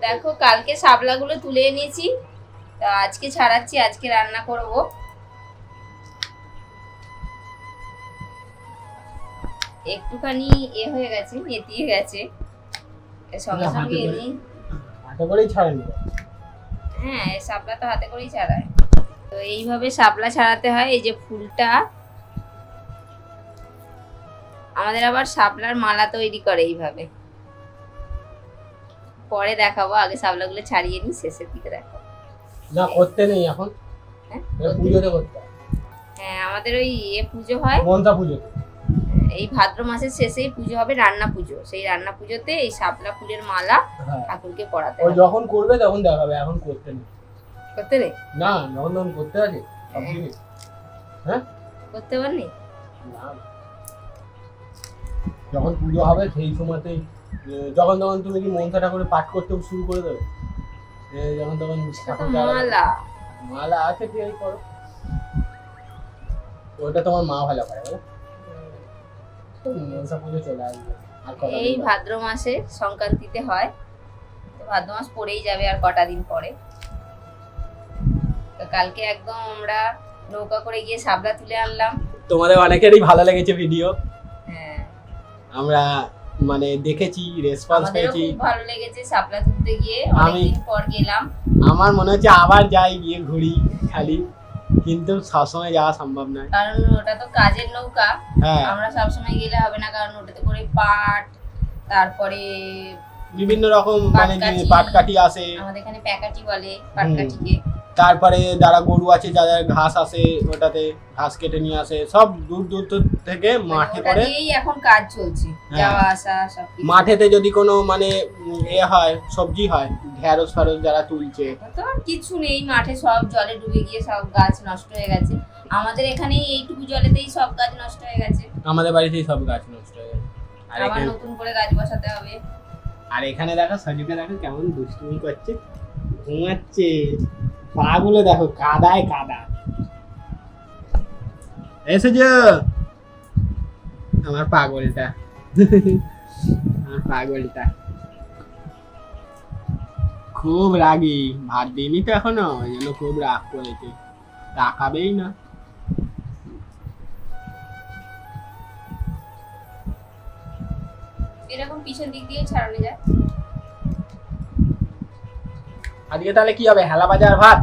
দেখো কালকে শাপলাগুলো তুলে এনেছি, তো আজকে ছাড়াচ্ছি, আজকে রান্না করব। একটুখানি হয়ে গেছে, নেতিয়ে গেছে, সঙ্গে সঙ্গে এনে হাতে করেই ছাড়েন। হ্যাঁ, শাপলা তো হাতে করেই ছাড়ায়। তো এইভাবে শাপলা ছাড়াতে হয়। এই যে ফুলটা, আমাদের আবার শাপলার মালা তৈরি করে এইভাবে, পরে দেখাবো। আগে শাপলাগুলো ছাড়িয়ে নি, শেষের দিকে দেখাবো। না করতে নেই এখন, হ্যাঁ পুজোতে করতে। হ্যাঁ, আমাদের ওই পুজো হয় মনসা পুজো, এই ভাদ্র মাসের শেষেই পুজো হবে, রান্না পুজো। সেই রান্না পুজোতে এই শাপলা ফুলের মালা ঠাকুরকে পরাতে হয়। যখন করবে তখন দেখাবে, এখন করতে নেই। করতে নেই না, যখন করতে আছে সব জিনিস। হ্যাঁ, করতে পারনি না, যখন পুজো হবে সেই সময়তেই, যখন তখন তুমি কি মনসা ঠাকুরের পাঠ করতে শুরু করে দেবে, যখন তখন মালা মালা আছে কি করো, ওটা তোমার মা ভালো করে বলো। মনসা পুজো চলে আসবে এই ভাদ্র মাসে সংক্রান্তিতে হয়, তো ভাদ্র মাস পরেই যাবে আর কটা দিন পরে। তো কালকে একদম আমরা নৌকা করে গিয়ে শাপলা তুলে আনলাম। তোমাদের অনেকেরই ভালো লেগেছে ভিডিও, হ্যাঁ আমরা মানে দেখেছি, রেসপন্স পেয়েছি, খুব ভালো লেগেছে শাপলা তুলতে গিয়ে। অনেকদিন পর গেলাম, আমার মনে হচ্ছে আবার যাই, গিয়ে ঘুরি খালি, কিন্তু সবসময় যাওয়া সম্ভব নয়, কারণ ওটা তো কাজের নৌকা। হ্যাঁ, আমরা সবসময় গেলে হবে না, কারণ ওটাতে করে পাট, তারপরে বিভিন্ন রকম মানে পাটকাঠি আসে, আমাদের এখানে প্যাকাটি বলে পাটকাঠিকে। তারপরে যারা গরু আছে, যাদের ঘাস আসে, ওটাতে ঘাস কেটে নিয়ে আসে, সব দূর দূর থেকে মাঠে করে এখন কাজ চলছে, যাওয়া আসা সব। মাঠেতে যদি কোনো মানে হয়, সবজি হয়, ঢেঁড়স ফেরস যারা তুলছে, তো আর কিছু নেই মাঠে, সব জলে ডুবে গিয়ে সব গাছ নষ্ট হয়ে গেছে। আমাদের এখানে এইটুকু জলেতেই সব গাছ নষ্ট হয়ে গেছে, আমাদের বাড়িতেই সব গাছ নষ্ট হয়ে গেছে, আর আবার নতুন করে গাছ বসাতে হবে। আর এখানে দেখো সজুকে দেখো কেমন দুষ্টুমি করছে, ঘুমাচ্ছে, পাগুলো দেখো কাদায় কাদা। এসেছো আমার পাগলটা, আমার পাগলটা খুব রাগী, ভাত দিইনি তো এখনো, ওই জন্য খুব রাগ করেছে, তাকাবেই না। এরকম পিছন দিক দিয়ে ছাড়ানো যায়। আজকে তাহলে কি হবে, হেলা বাজার ভাত?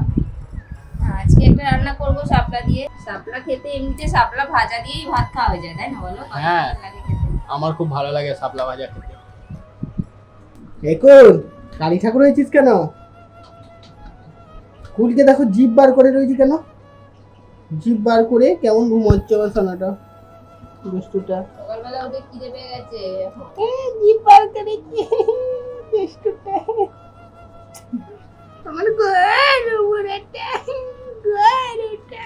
আজকে একটা রান্না করবো শাপলা দিয়ে। শাপলা খেতে এমনিতে শাপলা ভাজা দিয়েই ভাত খাওয়া যায়, তাই না বলো? হ্যাঁ, আমার খুব ভালো লাগে শাপলা ভাজা খেতে। এখন কালী ঠাকুর হয়েছিস কেন? কুলকে দেখো জিভ বার করে রয়েছি কেন, জিভ বার করে কেমন ঘুমোচ্ছে আমার সোনাটা, দুষ্টুটা। সকালবেলা উঠে খিদে পেয়ে গেছে, জিভ বার করে কি দুষ্টুটা, আমার গরু বুড়াটা, গরুটা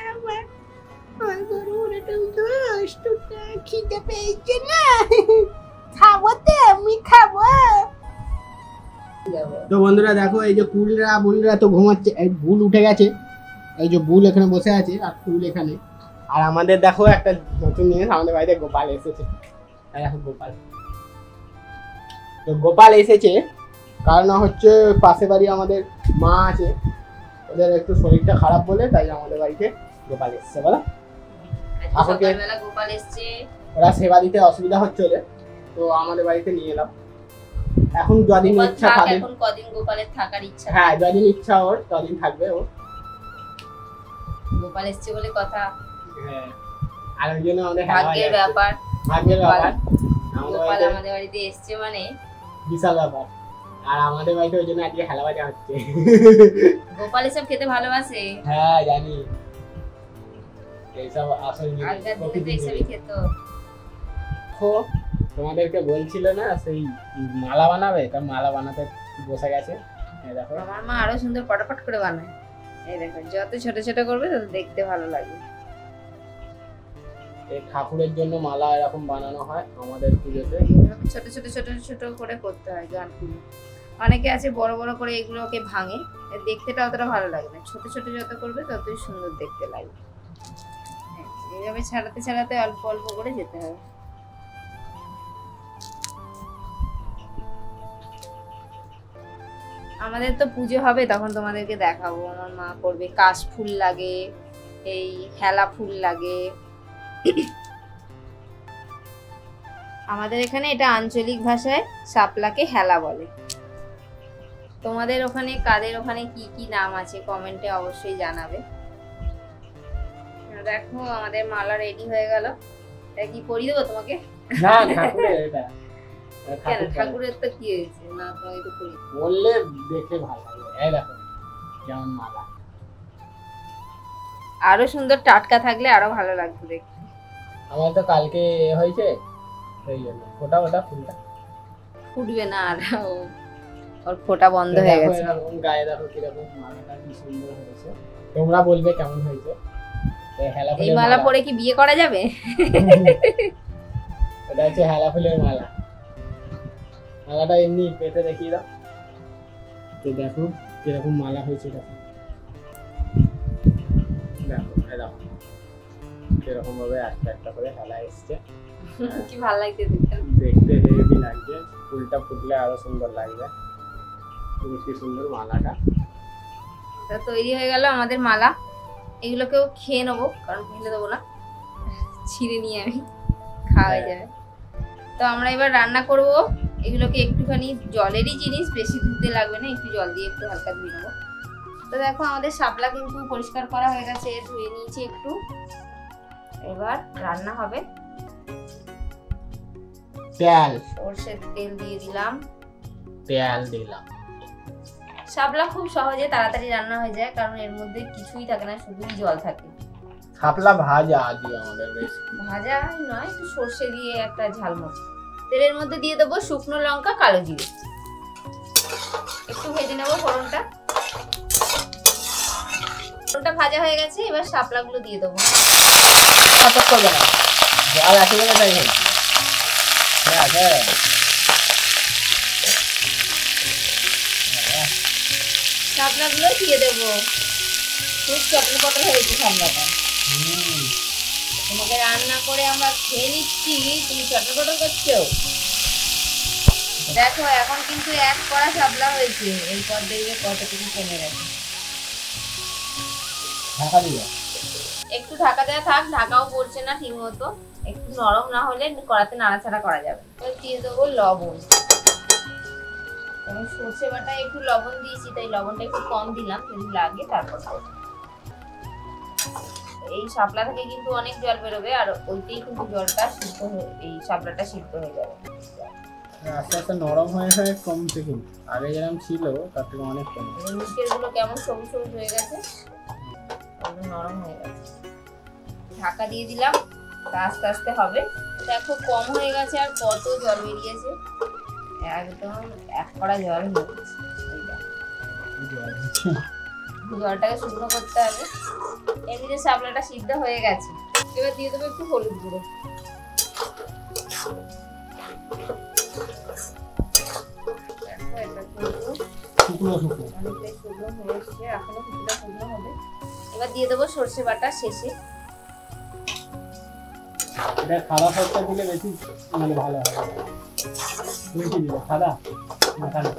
আমার গরু বুড়াটা দুষ্টুটা, খিদে পেয়েছে না, খাবো তো, আমি খাবো। তো বন্ধুরা দেখো, এই যে কুলরা বুলরা তো ঘুমাচ্ছে, এই বুল উঠে গেছে, এই যে বুল এখানে বসে আছে আর কুল এখানে। আর আমাদের দেখো একটা নতুন জিনিস, আমাদের বাড়িতে গোপাল এসেছে, দেখো গোপাল। তো গোপাল এসেছে কারণ হচ্ছে পাশে বাড়ি আমাদের মা আছে, ওদের একটু শরীরটা খারাপ বলে, তাই আমাদের বাড়িতে গোপাল এসেছে। বলো, সকালবেলা গোপাল এসেছে, ওরা সেবা দিতে অসুবিধা হচ্ছে, তো আমাদের বাড়িতে নিয়ে এলাম। এখন যদিন ইচ্ছা থাকে, এখন কদিন গোপালের থাকার ইচ্ছা, হ্যাঁ যদিন ইচ্ছা ওর তদিন থাকবে ও। গোপাল এসেছে বলে কথা। হ্যাঁ, আর ওই জন্য আমাদের ভাগ্যের ব্যাপার, ভাগ্যের ব্যাপার, গোপাল আমাদের বাড়িতে এসেছে মানে বিশাল ব্যাপার। আর আমাদের বাড়িতে ওই জন্য আজকে হেলা বাজা হচ্ছে। গোপাল এসব খেতে ভালোবাসে, হ্যাঁ জানি, এইসব আসল এইসবই খেত। তোমাদেরকে বলছিল না সেই মালা বানাবে, তার মালা বানাতে বসে গেছে। দেখো আমার মা আরো সুন্দর পটাপট করে বানায়, এই দেখো যত ছোট ছোট করবে তত দেখতে ভালো লাগবে। এই ঠাকুরের জন্য মালা এরকম বানানো হয় আমাদের পুজোতে, ছোট ছোট ছোট ছোট করে করতে হয় গান। অনেকে আছে বড় বড় করে এগুলোকে ভাঙে, দেখতেটা অতটা ভালো লাগে না, ছোট ছোট যত করবে ততই সুন্দর দেখতে লাগবে। এইভাবে ছাড়াতে ছাড়াতে অল্প অল্প করে যেতে হবে। আমাদের তো পুজো হবে তখন তোমাদেরকে দেখাবো। আমার মা করবে, কাশ ফুল লাগে, এই হেলা ফুল লাগে। আমাদের এখানে এটা আঞ্চলিক ভাষায় শাপলাকে হেলা বলে। তোমাদের ওখানে কাদের ওখানে কি কি নাম আছে কমেন্টে অবশ্যই জানাবে। দেখো আমাদের মালা রেডি হয়ে গেল। এটা কি পরিয়ে দেবো তোমাকে? না ঠাকুরের এটা। কেন ঠাকুরের তো কি হয়েছে? না তোমাকে তো পরিয়ে বললে দেখতে ভালো লাগে। এই দেখো যেমন মালা। আরো সুন্দর টাটকা থাকলে আরো ভালো লাগতো দেখতে। আমার তো কালকে হয়েছে সেই জন্য ফোটা ফুলটা ফুটবে না আর ওর ফোটা বন্ধ হয়ে গেছে। গায়ে দেখো কিরকম মালাটা কি সুন্দর হয়েছে। তোমরা বলবে কেমন হয়েছে। এই মালা পরে কি বিয়ে করা যাবে? এটা হচ্ছে হেলা ফুলের মালা। মালাটা এমনি পেতে দেখিয়ে দাও। তো দেখো কিরকম মালা হয়েছে। দেখো দেখো কিরকম ভাবে একটা একটা করে হেলা এসছে। কি ভালো লাগছে দেখতে। দেখতে হেভি লাগছে। ফুলটা ফুটলে আরো সুন্দর লাগবে। কি সুন্দর মালাটা। তো তৈরি হয়ে গেল আমাদের মালা। এগুলোকেও খেয়ে নেবো, কারণ ফেলে দেবো না, ছিঁড়ে নিয়ে আমি খাওয়া হয়ে যাবে। তো আমরা এবার রান্না করব। এগুলোকে একটুখানি জলেরই জিনিস, বেশি ধুতে লাগবে না, একটু জল দিয়ে একটু হালকা ধুয়ে নেবো। তো দেখো আমাদের শাপলা কিন্তু পরিষ্কার করা হয়ে গেছে, ধুয়ে নিয়েছি একটু। এবার রান্না হবে। তেল, সরষের তেল দিয়ে দিলাম। তেল দিলাম। শাপলা খুব সহজে তাড়াতাড়ি রান্না হয়ে যায়, কারণ এর মধ্যে কিছুই থাকে না, শুধুই জল থাকে। শাপলা ভাজা দিয়ে আমাদের বেশি ভাজা নয়, একটু সরষে দিয়ে একটা ঝালমুড়ি। তেলের মধ্যে দিয়ে দেবো শুকনো লঙ্কা, কালো জিরে, একটু ভেজে নেবো ফোড়নটা। ফোড়নটা ভাজা হয়ে গেছে, এবার শাপলাগুলো দিয়ে দেবো। কত করবে না, জল আছে বলে তাই হচ্ছে। শাপলাগুলো দিয়ে দেবো। খুব চটল পটল হয়েছে শাপলাটা। তোমাকে রান্না করে আমরা খেয়ে নিচ্ছি, তুমি চটল পটল করছো। দেখো এখন কিন্তু এক কড়া শাপলা হয়েছে, এরপর দেখবে কতটুকু কমে গেছে। ঢাকা দিও। একটু ঢাকা দেওয়া থাক, ঢাকাও পড়ছে না ঠিক মতো। একটু নরম না হলে কড়াতে নাড়াচাড়া করা যাবে। এবার দিয়ে দেবো লবণ। আমি সর্ষে বাটায় একটু লবণ দিয়েছি, তাই লবণটা একটু কম দিলাম, যদি লাগে তারপর দেবো। এই শাপলা থেকে কিন্তু অনেক জল বেরোবে, আর ওইটাই কিন্তু জলটা সিদ্ধ হয়ে, এই শাপলাটা সিদ্ধ হয়ে যাবে। আস্তে আস্তে নরম হয়ে হয়ে কমছে, কিন্তু আগে যেরকম ছিল তার থেকে অনেক কম। নিচের গুলো কেমন সবুজ সবুজ হয়ে গেছে, নরম হয়ে গেছে। ঢাকা দিয়ে দিলাম, আস্তে আস্তে হবে। দেখো কম হয়ে গেছে, আর কত জল বেরিয়েছে, একদম এক কড়া জল হয়ে গেছে। জলটাকে শুকনো করতে হবে। এমনিতে শাপলাটা সিদ্ধ হয়ে গেছে। এবার দিয়ে দেবো একটু হলুদ গুঁড়ো। এবার দিয়ে দেবো সর্ষে বাটা শেষে। এটা সাদা সরষে দিলে বেশি মানে ভালো হয়। তুমি কি দিলে সাদা? না কালো?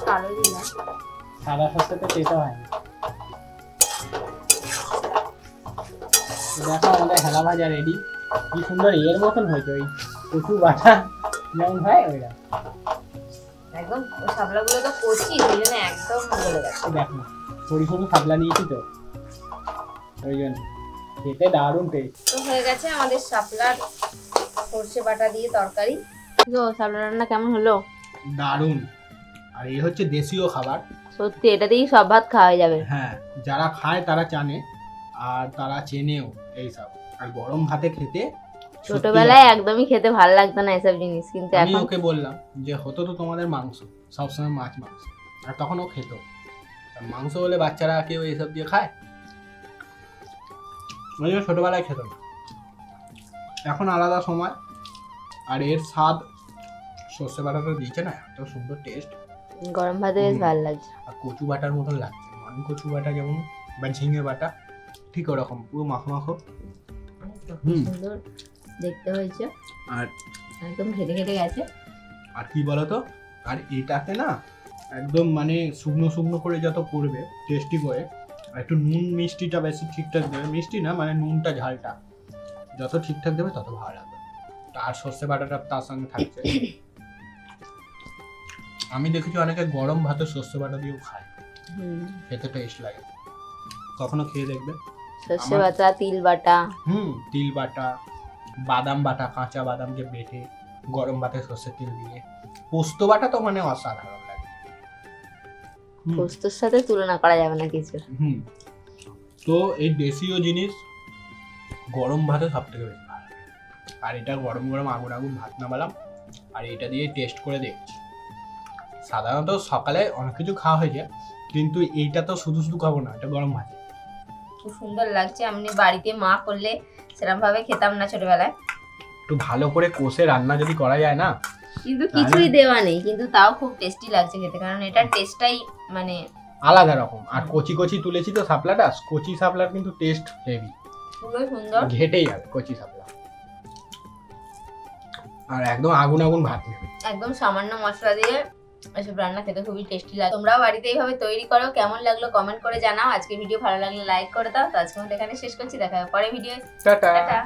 কালো দিলাম। সাদা সরষেতে তেতো হয় না। দেখো আমাদের হেলা ভাজা রেডি। কি সুন্দর এর মতন হয়েছে, ওই কচু বাটা যেমন হয় ওইটা। একদম শাপলাগুলো তো কচি, সেই জন্য একদম গলে গেছে। দেখো সরু সরু শাপলা নিয়েছি তো, ওই জন্য খেতে দারুণ টেস্ট। তো হয়ে গেছে আমাদের শাপলার সর্ষে বাটা দিয়ে তরকারি। তো শাপলা রান্না কেমন হলো? দারুণ। আর এই হচ্ছে দেশীয় খাবার। সত্যি এটা দিয়েই সব ভাত খাওয়া যাবে। হ্যাঁ, যারা খায় তারা জানে, আর তারা চেনেও এইসব। আর গরম ভাতে খেতে ছোটবেলায় একদমই খেতে ভালো লাগতো না এসব জিনিস, কিন্তু আমি এখন ওকে বললাম যে হতো তো তোমাদের মাংস, সবসময় মাছ মাংস, আর তখন ও খেত। মাংস বলে বাচ্চারা কেউ এইসব দিয়ে খায়? ওই জন্য ছোটবেলায় খেত না। এখন আলাদা সময়, আর এর স্বাদ সর্ষে বাটাটা দিয়েছে না, এত সুন্দর টেস্ট। গরম ভাতে বেশ ভালো লাগছে। আর কচু বাটার মতন লাগছে, মান কচু বাটা যেমন বা ঝিঙে বাটা, ঠিক ওরকম পুরো মাখো মাখো সুন্দর দেখতে হয়েছে, আর একদম খেতে খেতে গেছে। আর কি বলতো, আর এটাতে না একদম মানে শুকনো শুকনো করে যত করবে টেস্টি করে, আর একটু নুন মিষ্টিটা বেশি ঠিকঠাক দেবে, মিষ্টি না মানে নুনটা ঝালটা যত ঠিকঠাক দেবে তত ভালো লাগবে। আর সর্ষে বাটাটা তার সঙ্গে থাকছে। আমি দেখেছি অনেকে গরম ভাতে সর্ষে বাটা দিয়েও খায়, খেতে টেস্ট লাগে, কখনো খেয়ে দেখবে। সর্ষে বাটা, তিল বাটা, তিল বাটা, বাদাম বাটা, কাঁচা বাদামকে বেটে গরম ভাতে সর্ষের তেল দিয়ে, পোস্ত বাটা তো মানে অসাধারণ লাগে। পোস্তর সাথে তুলনা করা যাবে না কিছু। তো এই দেশীয় জিনিস গরম ভাতে সব থেকে বেশি ভালো লাগে। আর এটা গরম গরম আগুন আগুন ভাত নামালাম, আর এটা দিয়ে টেস্ট করে দেখছি। সাধারণত সকালে অনেক কিছু খাওয়া হয়ে যায়, কিন্তু এইটা তো শুধু শুধু খাবো না, এটা গরম ভাত। খুব সুন্দর লাগছে। আমি বাড়িতে মা করলে সেরকম ভাবে খেতাম না ছোটবেলায়। একটু ভালো করে কষে রান্না যদি করা যায় না, কিন্তু কিছুই দেওয়া নেই, কিন্তু তাও খুব টেস্টি লাগছে খেতে, কারণ এটার টেস্টটাই মানে আলাদা রকম। আর কচি কচি তুলেছি তো শাপলাটা, কচি শাপলার কিন্তু টেস্ট হেভি, খুবই সুন্দর, ঘেটেই যাবে কচি শাপলা। আর একদম আগুন আগুন ভাত নেবে, একদম সামান্য মশলা দিয়ে এসব রান্না খেতে খুবই টেস্টি লাগে। তোমরাও বাড়িতে এইভাবে তৈরি করো, কেমন লাগলো কমেন্ট করে জানাও। আজকে ভিডিও ভালো লাগলে লাইক করে দাও। তো আজকে মতো এখানে শেষ করছি, দেখা হবে পরে ভিডিও। টাটা। টাটা।